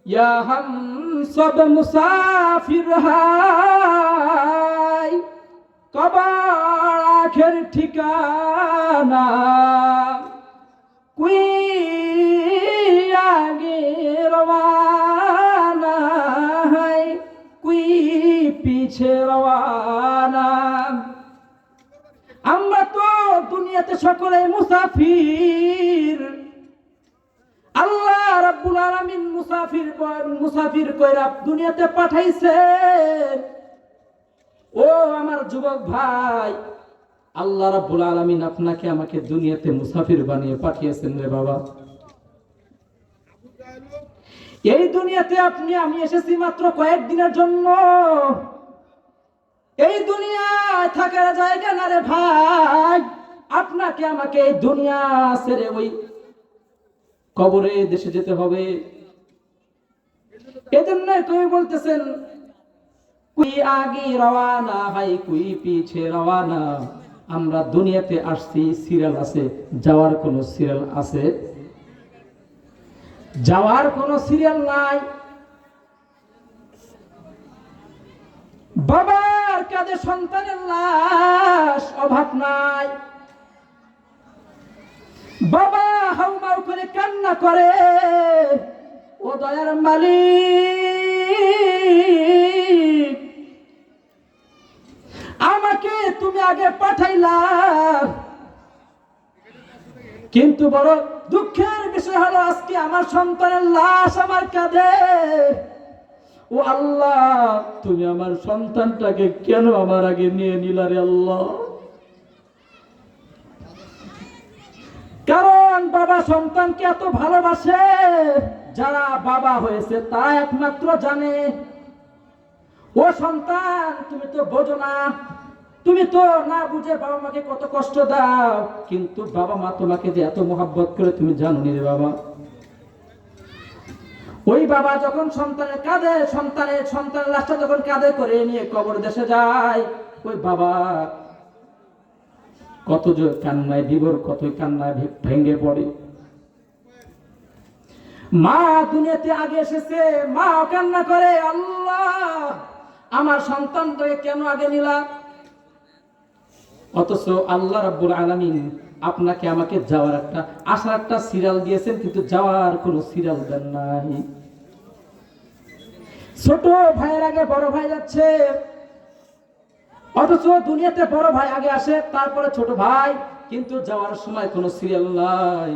या हम सब मुसाफिर हाय कब आखिर ठिकाना कोई आगे रवाना है कोई पीछे रवाना। আমরা তো দুনিয়াতে সকলে মুসাফির। আল্লাহ রাব্বুল আলামিন মুসাফির কইরা দুনিয়াতে পাঠাইছেন। ও আমার যুবক ভাই, আল্লাহ রাব্বুল আলামিন আপনাকে আমাকে দুনিয়াতে মুসাফির বানিয়ে পাঠিয়েছেন রে বাবা। এই দুনিয়াতে আমি এসেছি মাত্র কয়েকদিনের জন্য। এই দুনিয়ায় থাকার জায়গা না রে ভাই। আপনাকে আমাকে এই দুনিয়া ছেড়ে ওই কবরে দেশে যেতে হবে। এজন্য কবি বলতেছেন কুই আগে রওয়ানা হয় কুই পিছে রওয়ানা। আমরা দুনিয়াতে আসছি, সিরিয়াল আছে, যাওয়ার কোনো সিরিয়াল আছে? যাওয়ার কোনো সিরিয়াল নাই। বাবার কাঁধে সন্তানের লাশ, অভাব নাই। বাবা হাউমাউ করে কান্না করে, ও দয়ার মালিক আমাকে তুমি আগে পাঠাইলা। কিন্তু বড় দুঃখের বিষয় হলো আজকে আমার সন্তানের লাশ আমার কাঁধে। ও আল্লাহ, তুমি আমার সন্তানটাকে কেন আমার আগে নিয়ে নিলা রে আল্লাহ? কারণ বাবা সন্তানকে এত ভালোবাসে। যারা বাবা হয়েছে তারা একমাত্র জানে। ও সন্তান, তুমি তো বোঝো না, তুমি তো না বুঝে বাবা মাকে কত কষ্ট দাও। কিন্তু বাবা মা তোমাকে যে এত মহব্বত করে তুমি জানো নি রে বাবা। ওই বাবা যখন সন্তানের কাঁধে সন্তানের লাশটা যখন কাঁধে করে নিয়ে কবর দেশে যায়, ওই বাবা কত যে কান্নায় বিভোর, কত কান্নায় ভেঙে পড়ে। মা দুনিয়াতে আগে এসেছে, মা কান্না করে, আল্লাহ আমার সন্তানটাকে কেন আগে নিলা? অথচ আল্লাহ রাব্বুল আলামিন আপনাকে আমাকে যাওয়ার একটা আসার একটা সিরিয়াল দিয়েছেন, কিন্তু যাওয়ার কোনো সিরিয়াল দেন নাই। ছোট ভাইয়ের আগে বড় ভাই যাচ্ছে, অথচ দুনিয়াতে বড় ভাই আগে আসে, তারপরে ছোট ভাই, কিন্তু যাওয়ার সময় কোনো সিরিয়াল নাই।